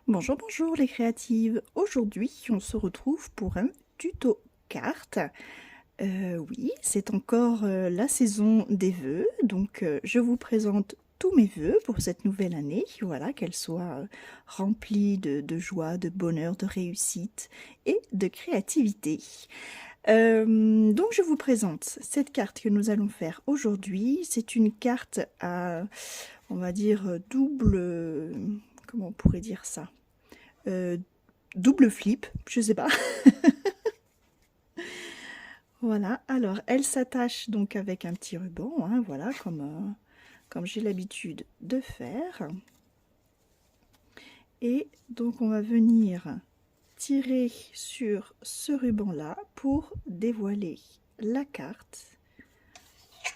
Bonjour, bonjour les créatives. Aujourd'hui, on se retrouve pour un tuto carte. Oui, c'est encore la saison des vœux, donc je vous présente tous mes vœux pour cette nouvelle année. Voilà, qu'elle soit remplie de joie, de bonheur, de réussite et de créativité. Donc je vous présente cette carte que nous allons faire aujourd'hui. C'est une carte à, on va dire, double... Comment on pourrait dire ça? Double flip, je sais pas. Voilà, alors elle s'attache donc avec un petit ruban, hein, voilà, comme j'ai l'habitude de faire. Et donc on va venir tirer sur ce ruban là pour dévoiler la carte.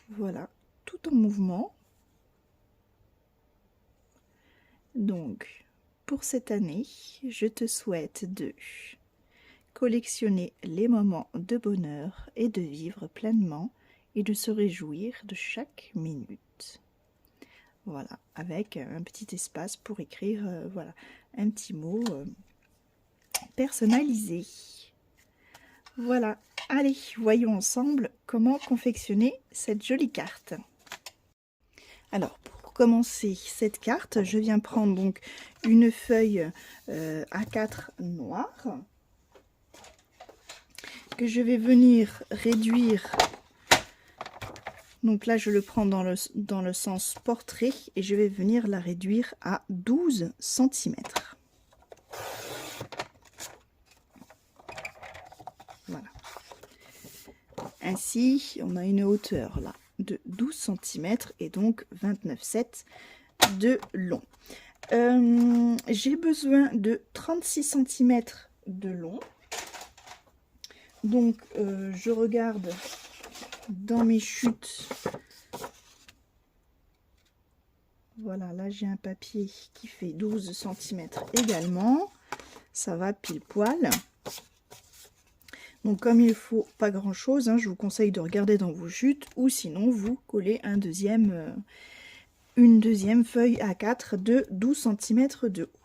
Voilà, tout en mouvement. Donc pour cette année, je te souhaite de collectionner les moments de bonheur et de vivre pleinement et de se réjouir de chaque minute. Voilà, avec un petit espace pour écrire voilà, un petit mot personnalisé. Voilà, allez, voyons ensemble comment confectionner cette jolie carte. Alors, pour commencer cette carte, je viens prendre donc une feuille A4 noire que je vais venir réduire. Donc là, je le prends dans le sens portrait et je vais venir la réduire à 12 cm. Voilà. Ainsi, on a une hauteur là de 12 cm et donc 29,7 de long. J'ai besoin de 36 cm de long. Donc, je regarde dans mes chutes. Voilà, là j'ai un papier qui fait 12 cm également. Ça va pile poil. Donc comme il faut pas grand chose, hein, je vous conseille de regarder dans vos chutes ou sinon vous collez une deuxième feuille A4 de 12 cm de haut.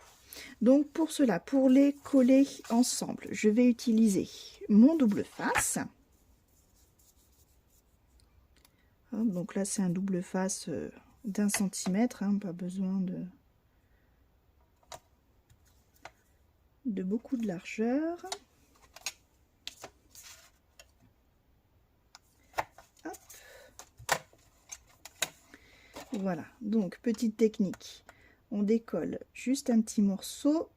Donc pour cela, pour les coller ensemble, je vais utiliser mon double face. Donc là c'est un double face d'1 centimètre, hein, pas besoin de beaucoup de largeur. Hop. Voilà, donc petite technique, on décolle juste un petit morceau,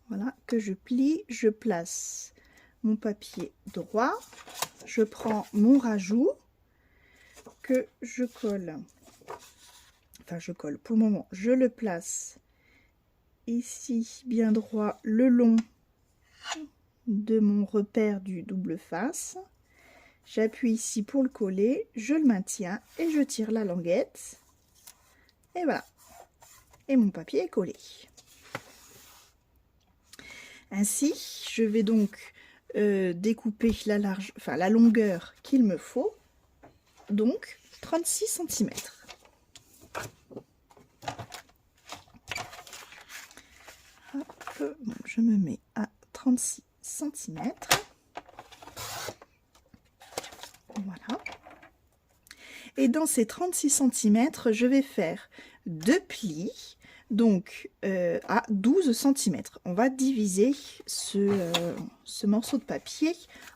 voilà, que je plie, je place mon papier droit, je prends mon rajout que je colle, enfin je colle pour le moment, je le place ici bien droit le long de mon repère du double face. J'appuie ici pour le coller, je le maintiens et je tire la languette. Et voilà. Et mon papier est collé. Ainsi, je vais donc découper la longueur qu'il me faut. Donc 36 cm. Hop, bon, je me mets à 36 cm. Voilà. Et dans ces 36 cm, je vais faire 2 plis, donc à 12 cm. On va diviser ce morceau de papier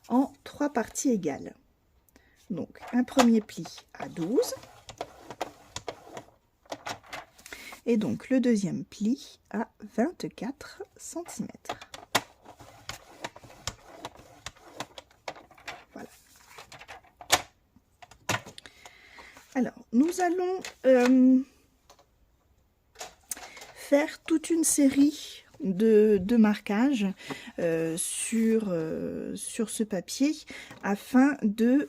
en 3 parties égales. Donc un premier pli à 12. Et donc le deuxième pli à 24 cm. Voilà. Alors, nous allons faire toute une série de marquages sur ce papier afin de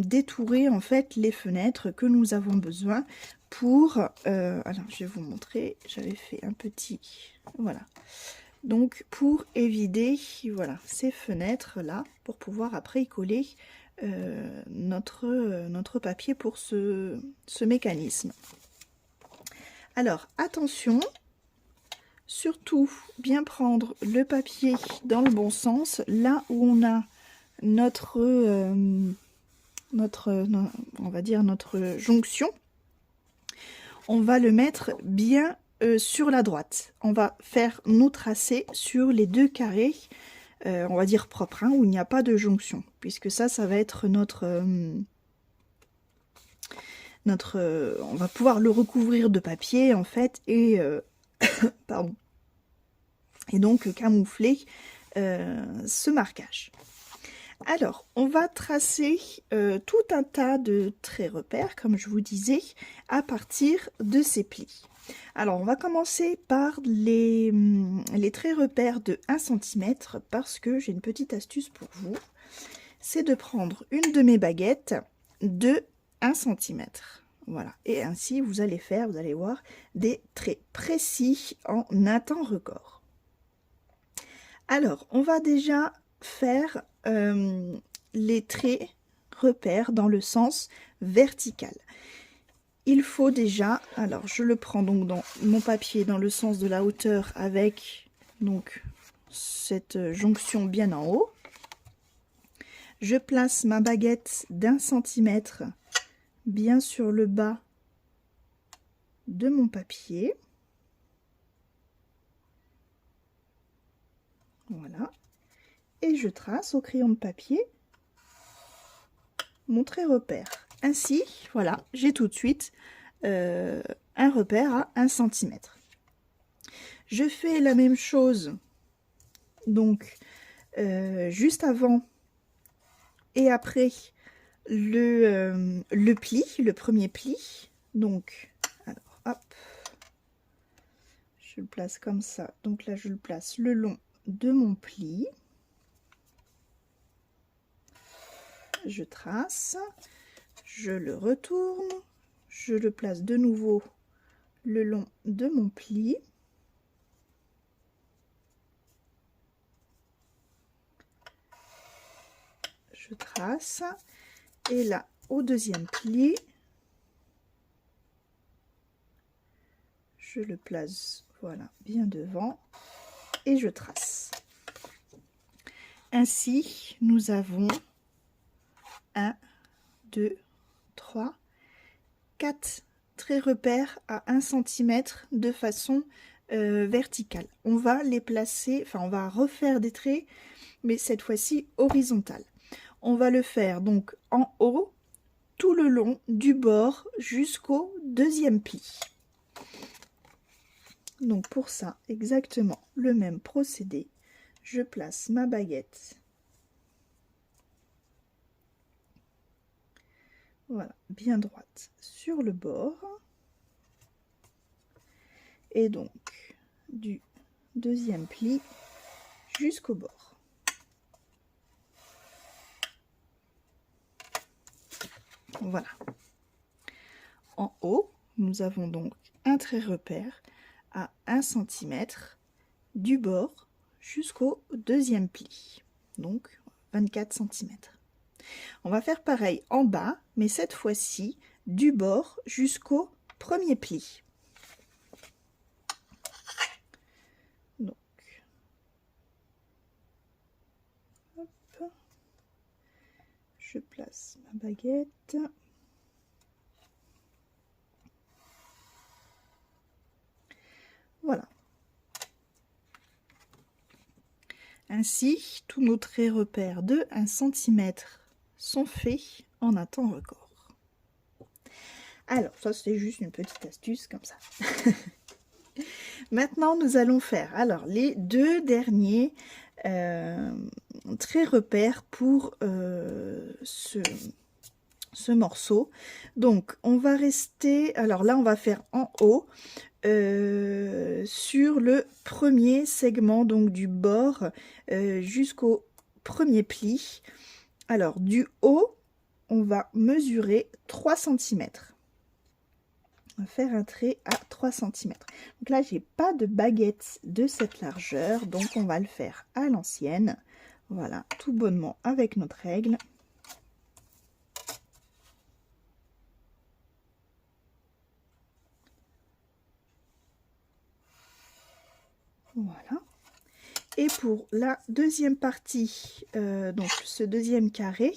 détourer en fait les fenêtres que nous avons besoin pour... alors, je vais vous montrer, j'avais fait un petit... Voilà. Donc, pour éviter voilà, ces fenêtres-là, pour pouvoir après y coller notre papier pour ce mécanisme. Alors, attention, surtout bien prendre le papier dans le bon sens, là où on a on va dire notre jonction, on va le mettre bien sur la droite. On va faire nos tracés sur les deux carrés, on va dire propres, hein, où il n'y a pas de jonction, puisque ça va être on va pouvoir le recouvrir de papier en fait, et pardon, et donc camoufler ce marquage. Alors, on va tracer tout un tas de traits repères, comme je vous disais, à partir de ces plis. Alors, on va commencer par les traits repères de 1 cm, parce que j'ai une petite astuce pour vous. C'est de prendre une de mes baguettes de 1 cm. Voilà, et ainsi vous allez voir, des traits précis en un temps record. Alors, on va déjà faire les traits repères dans le sens vertical. Il faut déjà, alors je le prends donc dans mon papier dans le sens de la hauteur avec donc cette jonction bien en haut. Je place ma baguette d'1 centimètre bien sur le bas de mon papier. Voilà. Et je trace au crayon de papier mon trait repère. Ainsi, voilà, j'ai tout de suite un repère à 1 cm. Je fais la même chose donc juste avant et après le pli, le premier pli. Donc, alors, hop, je le place comme ça. Donc là, je le place le long de mon pli. Je trace, je le retourne, je le place de nouveau le long de mon pli. Je trace, et là, au deuxième pli, je le place, voilà, bien devant, et je trace. Ainsi, nous avons 1, 2, 3, 4 traits repères à 1 cm de façon verticale. On va les placer, enfin on va refaire des traits, mais cette fois-ci horizontale. On va le faire donc en haut, tout le long du bord jusqu'au deuxième pli. Donc pour ça, exactement le même procédé. Je place ma baguette. Voilà, bien droite sur le bord. Et donc, du deuxième pli jusqu'au bord. Voilà. En haut, nous avons donc un trait repère à 1 cm du bord jusqu'au deuxième pli. Donc, 24 cm. On va faire pareil en bas, mais cette fois-ci du bord jusqu'au premier pli. Donc, hop, je place ma baguette. Voilà. Ainsi, tous nos traits repères de 1 cm sont faits en un temps record. Alors, ça c'est juste une petite astuce comme ça. Maintenant, nous allons faire alors les deux derniers traits repères pour ce morceau. Donc, on va rester, alors là, on va faire en haut sur le premier segment, donc du bord jusqu'au premier pli. Alors, du haut, on va mesurer 3 cm. On va faire un trait à 3 cm. Donc là, j'ai pas de baguette de cette largeur, donc on va le faire à l'ancienne. Voilà, tout bonnement avec notre règle. Voilà. Et pour la deuxième partie, donc ce deuxième carré,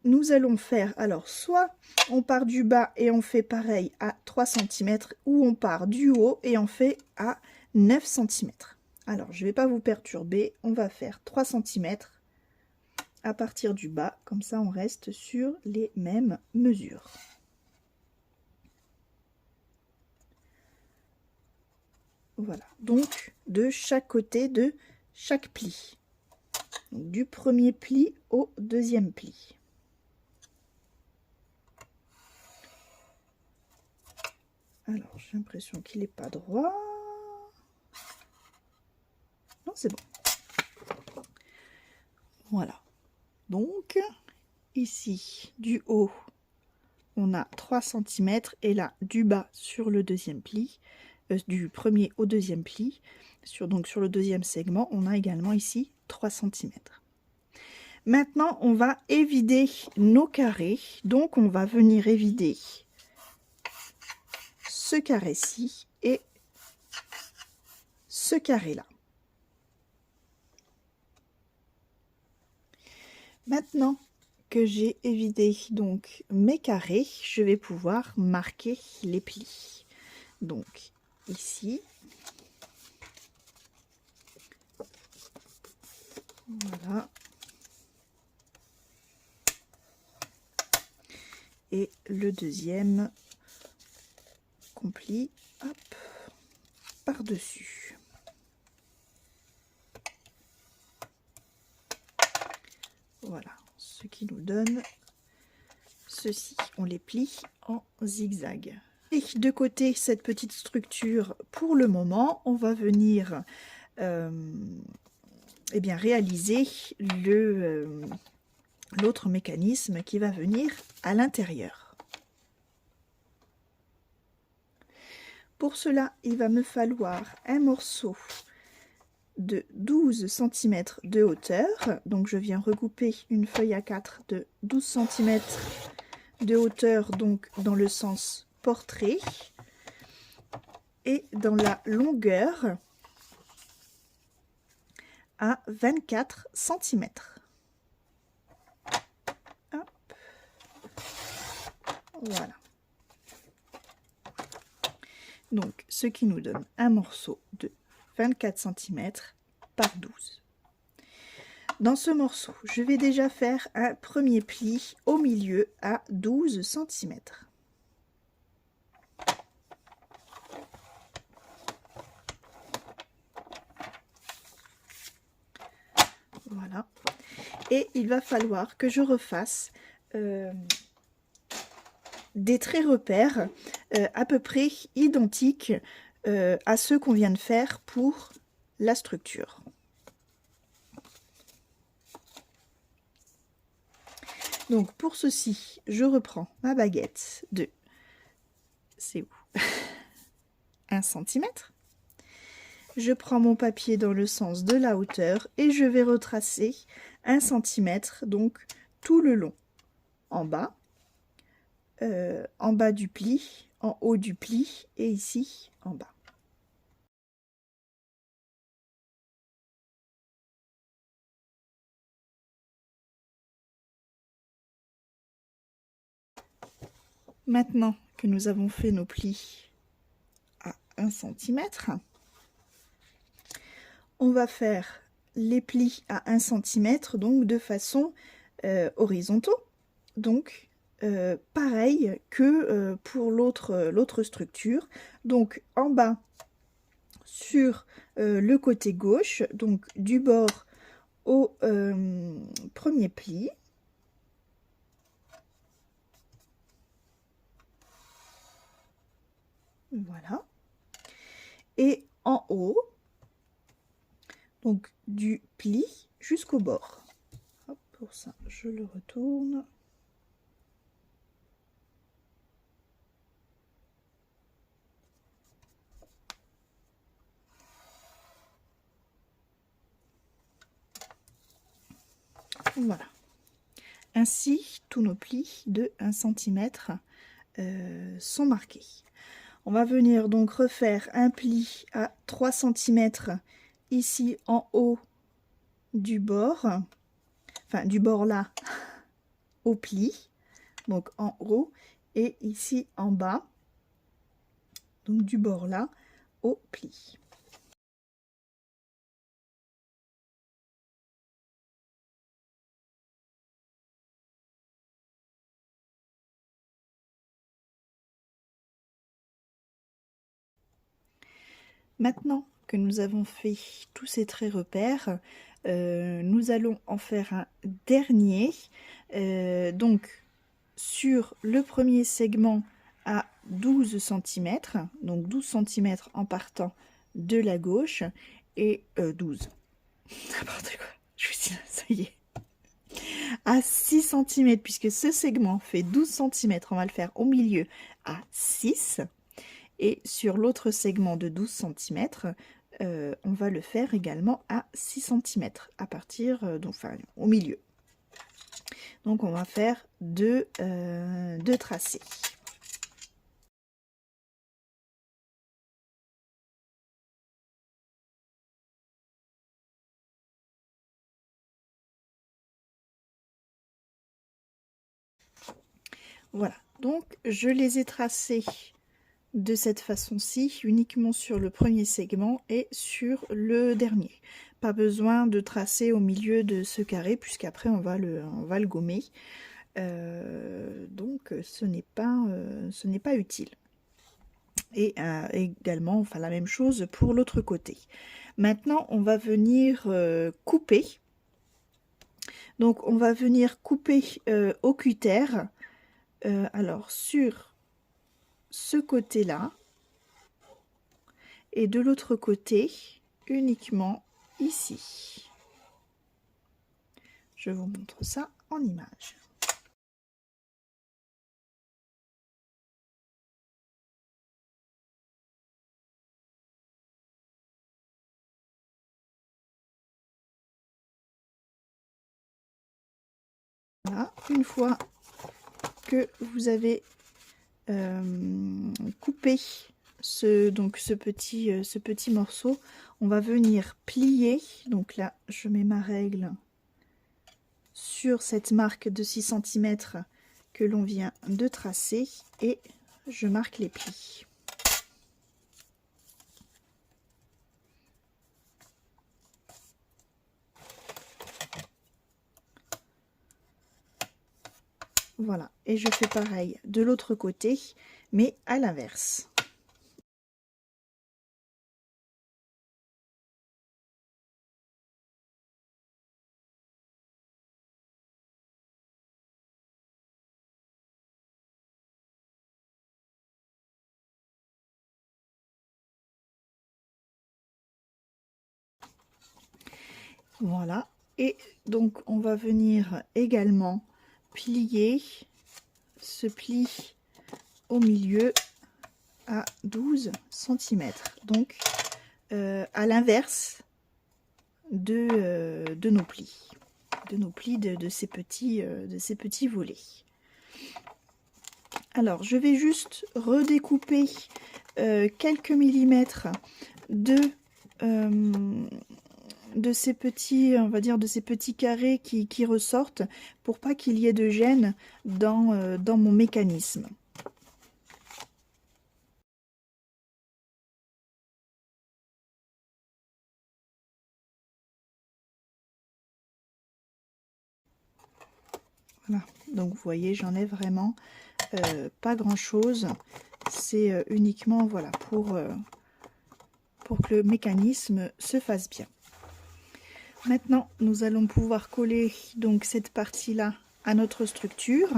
nous allons faire, alors soit on part du bas et on fait pareil à 3 cm, ou on part du haut et on fait à 9 cm. Alors je ne vais pas vous perturber, on va faire 3 cm à partir du bas, comme ça on reste sur les mêmes mesures. Voilà, donc de chaque côté de chaque pli. Donc, du premier pli au deuxième pli. Alors, j'ai l'impression qu'il n'est pas droit. Non, c'est bon. Voilà. Donc, ici, du haut, on a 3 cm. Et là, du bas sur le deuxième pli, du premier au deuxième pli, donc sur le deuxième segment, on a également ici 3 cm. Maintenant, on va évider nos carrés. Donc, on va venir évider ce carré-ci et ce carré-là. Maintenant que j'ai évidé donc mes carrés, je vais pouvoir marquer les plis. Donc ici, voilà, et le deuxième qu'on plie, hop, par-dessus. Voilà, ce qui nous donne ceci. On les plie en zigzag. Et de côté, cette petite structure, pour le moment, on va venir eh bien, réaliser l'autre mécanisme qui va venir à l'intérieur. Pour cela, il va me falloir un morceau de 12 cm de hauteur. Donc je viens regrouper une feuille A4 de 12 cm de hauteur, donc dans le sens portrait, et dans la longueur à 24 cm. Hop. Voilà. Donc ce qui nous donne un morceau de 24 cm par 12. Dans ce morceau, je vais déjà faire un premier pli au milieu à 12 cm. Voilà. Et il va falloir que je refasse des traits repères à peu près identiques à ceux qu'on vient de faire pour la structure. Donc pour ceci, je reprends ma baguette de, c'est où, 1 cm. Je prends mon papier dans le sens de la hauteur et je vais retracer 1 cm, donc tout le long, en bas du pli, en haut du pli et ici en bas. Maintenant que nous avons fait nos plis à 1 cm, on va faire les plis à 1 cm, donc de façon horizontale. Donc pareil que pour l'autre structure. Donc en bas sur le côté gauche, donc du bord au premier pli. Voilà. Et en haut, donc du pli jusqu'au bord. Hop, pour ça, je le retourne. Voilà. Ainsi, tous nos plis de 1 cm sont marqués. On va venir donc refaire un pli à 3 cm ici en haut du bord, enfin du bord là au pli, donc en haut, et ici en bas, donc du bord là au pli. Maintenant que nous avons fait tous ces traits repères, nous allons en faire un dernier. Donc sur le premier segment à 12 cm, donc 12 cm en partant de la gauche, et 12, n'importe quoi, je me suis dit, ça y est, à 6 cm, puisque ce segment fait 12 cm, on va le faire au milieu à 6, et sur l'autre segment de 12 cm, on va le faire également à 6 cm, à partir, enfin, au milieu. Donc on va faire deux tracés. Voilà, donc je les ai tracés de cette façon-ci, uniquement sur le premier segment et sur le dernier. Pas besoin de tracer au milieu de ce carré, puisqu'après on va le gommer. Donc ce n'est pas utile. Et également, enfin la même chose pour l'autre côté. Maintenant, on va venir couper. Donc on va venir couper au cutter. Alors sur ce côté-là, et de l'autre côté, uniquement ici. Je vous montre ça en image. Voilà, une fois que vous avez coupé ce petit morceau, on va venir plier. Donc là, je mets ma règle sur cette marque de 6 cm que l'on vient de tracer et je marque les plis. Voilà, et je fais pareil de l'autre côté, mais à l'inverse. Voilà, et donc on va venir également plier ce pli au milieu à 12 cm, donc à l'inverse de nos plis, de ces petits volets. Alors je vais juste redécouper quelques millimètres de ces petits, on va dire, de ces petits carrés qui ressortent, pour pas qu'il y ait de gêne dans mon mécanisme. Voilà, donc vous voyez, j'en ai vraiment pas grand chose. C'est uniquement, voilà, pour que le mécanisme se fasse bien. Maintenant, nous allons pouvoir coller donc cette partie-là à notre structure,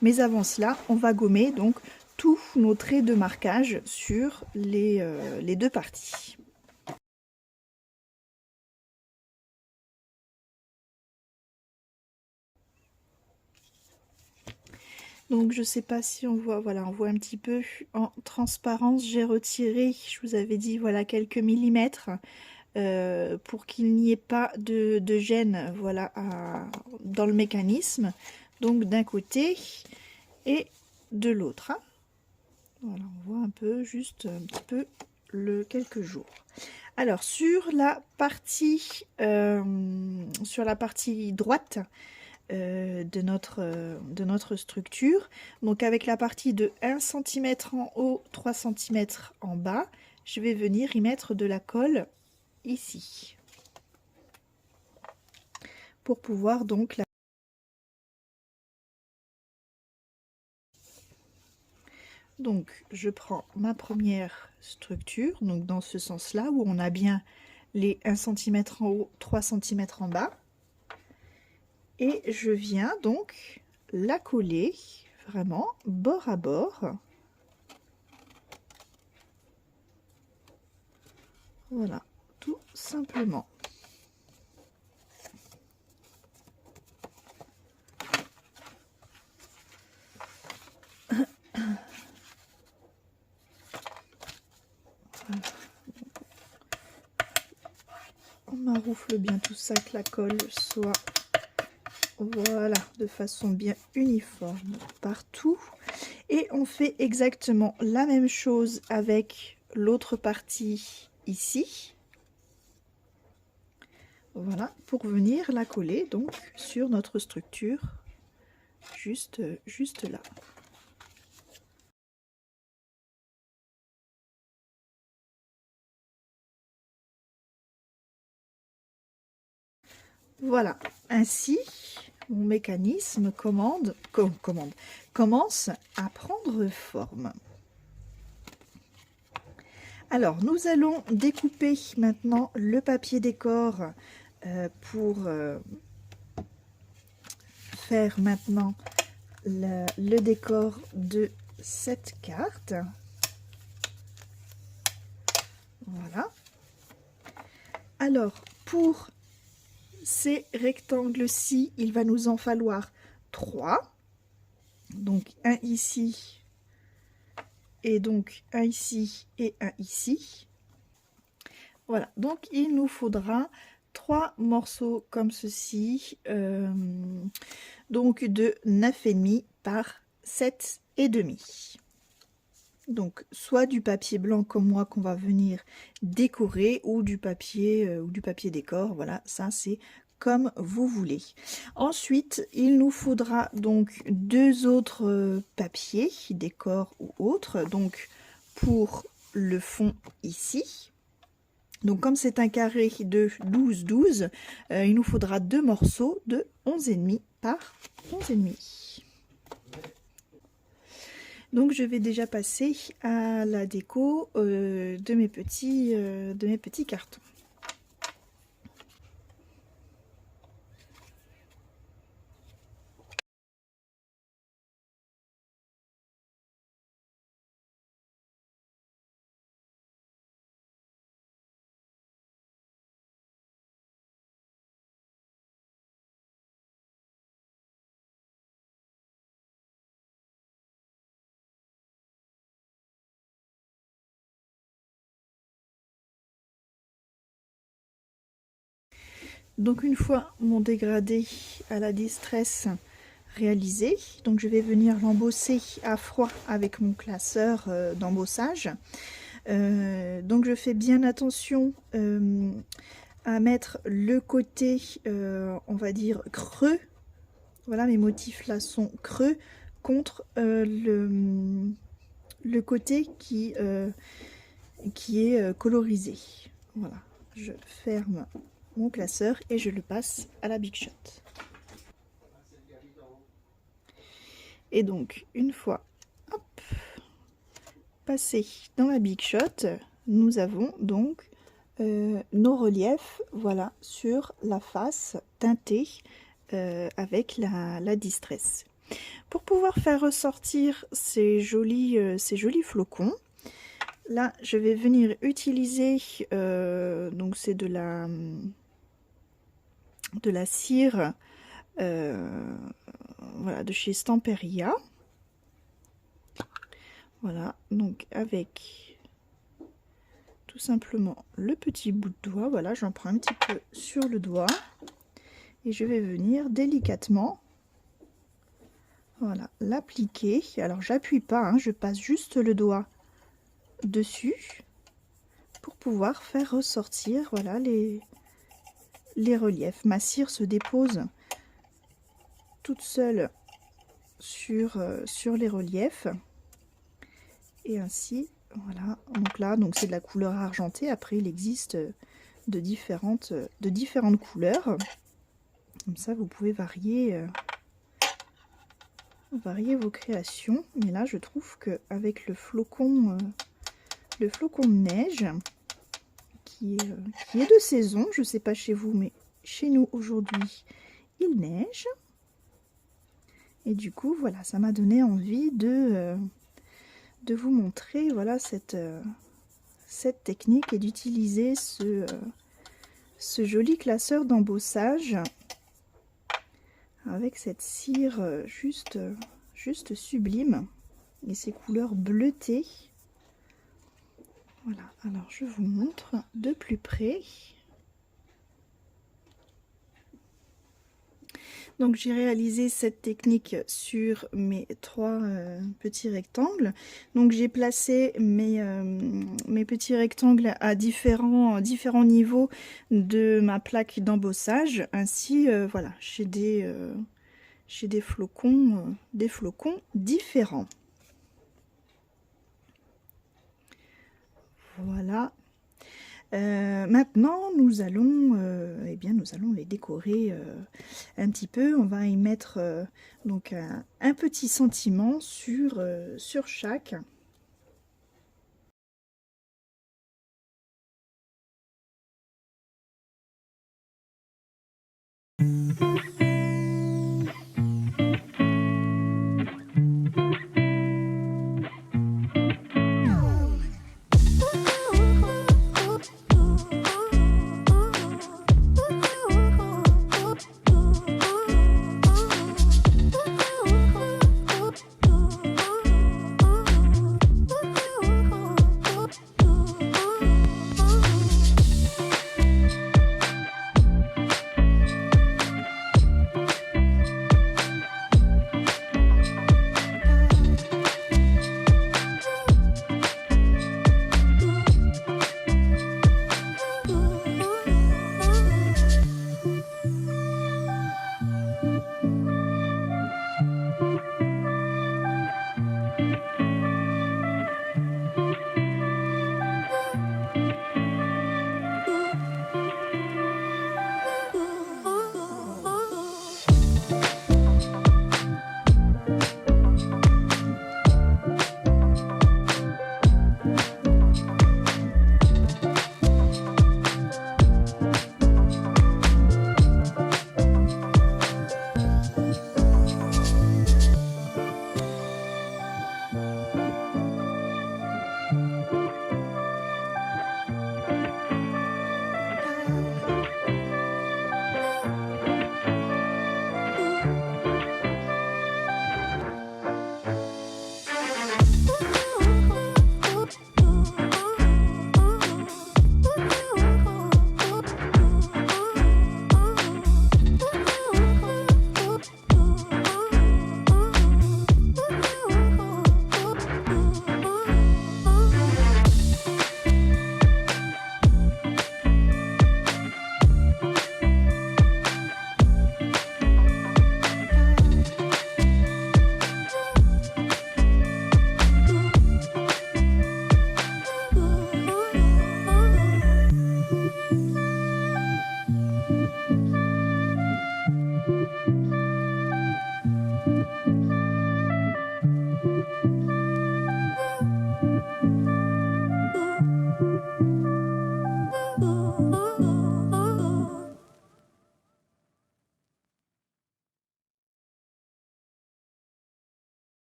mais avant cela, on va gommer donc tous nos traits de marquage sur les deux parties. Donc je sais pas si on voit, voilà, on voit un petit peu en transparence, j'ai retiré, je vous avais dit, voilà, quelques millimètres pour qu'il n'y ait pas de gêne, voilà, dans le mécanisme, donc d'un côté et de l'autre. Voilà, on voit un peu, juste un petit peu quelques jours. Alors sur la partie droite de notre structure, donc avec la partie de 1 cm en haut, 3 cm en bas, je vais venir y mettre de la colle ici pour pouvoir donc la... Donc je prends ma première structure, donc dans ce sens là où on a bien les 1 cm en haut, 3 cm en bas, et je viens donc la coller vraiment bord à bord. Voilà, tout simplement. On maroufle bien tout ça, que la colle soit, voilà, de façon bien uniforme partout. Et on fait exactement la même chose avec l'autre partie ici. Voilà, pour venir la coller donc sur notre structure, juste là. Voilà, ainsi mon mécanisme commence à prendre forme. Alors, nous allons découper maintenant le papier décor pour faire maintenant le décor de cette carte. Voilà. Alors, pour ces rectangles-ci, il va nous en falloir 3. Donc, un ici, et donc un ici et un ici. Voilà, donc il nous faudra 3 morceaux comme ceci, donc de 9,5 par 7,5. Donc soit du papier blanc comme moi qu'on va venir décorer, ou du papier décor, voilà, ça c'est comme vous voulez. Ensuite, il nous faudra donc 2 autres papiers, décor ou autre, donc pour le fond ici. Donc comme c'est un carré de 12-12, il nous faudra 2 morceaux de 11,5 par 11,5. Donc je vais déjà passer à la déco de mes petits cartons. Donc une fois mon dégradé à la distress réalisé, donc je vais venir l'embosser à froid avec mon classeur d'embossage. Donc je fais bien attention à mettre le côté, on va dire, creux. Voilà, mes motifs là sont creux contre le côté qui est colorisé. Voilà, je ferme mon classeur et je le passe à la Big Shot. Et donc, une fois passé dans la Big Shot, nous avons donc nos reliefs, voilà, sur la face teintée avec la distress. Pour pouvoir faire ressortir ces jolis flocons, là je vais venir utiliser donc c'est de la cire voilà, de chez Stamperia. Voilà, donc avec tout simplement le petit bout de doigt, voilà, j'en prends un petit peu sur le doigt et je vais venir délicatement Voilà, l'appliquer. Alors j'appuie pas, hein, je passe juste le doigt dessus pour pouvoir faire ressortir, voilà, les reliefs. Ma cire se dépose toute seule sur les reliefs. Et ainsi, voilà. Donc là, donc c'est de la couleur argentée. Après, il existe de différentes couleurs. Comme ça, vous pouvez varier vos créations. Mais là, je trouve qu'avec le flocon de neige, qui est de saison, je ne sais pas chez vous, mais chez nous aujourd'hui, il neige. Et du coup, voilà, ça m'a donné envie de vous montrer, voilà, cette technique et d'utiliser ce joli classeur d'embossage avec cette cire juste sublime et ces couleurs bleutées. Voilà, alors je vous montre de plus près. Donc j'ai réalisé cette technique sur mes 3 petits rectangles. Donc j'ai placé mes petits rectangles à différents niveaux de ma plaque d'embossage. Ainsi, voilà, j'ai des flocons différents. Voilà. Maintenant, nous allons les décorer un petit peu. On va y mettre donc un petit sentiment sur chaque.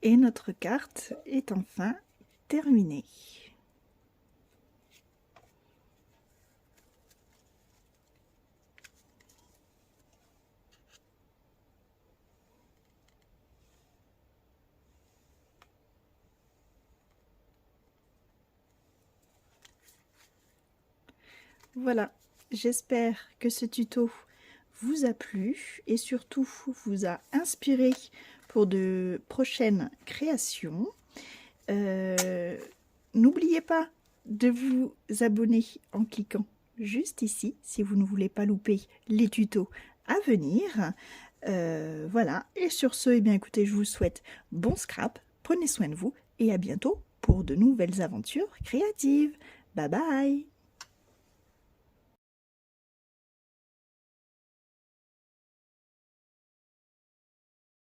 Et notre carte est enfin terminée. Voilà, j'espère que ce tuto vous a plu et surtout vous a inspiré pour de prochaines créations. N'oubliez pas de vous abonner en cliquant juste ici si vous ne voulez pas louper les tutos à venir. Voilà, et sur ce, eh bien, écoutez, je vous souhaite bon scrap, prenez soin de vous et à bientôt pour de nouvelles aventures créatives. Bye bye!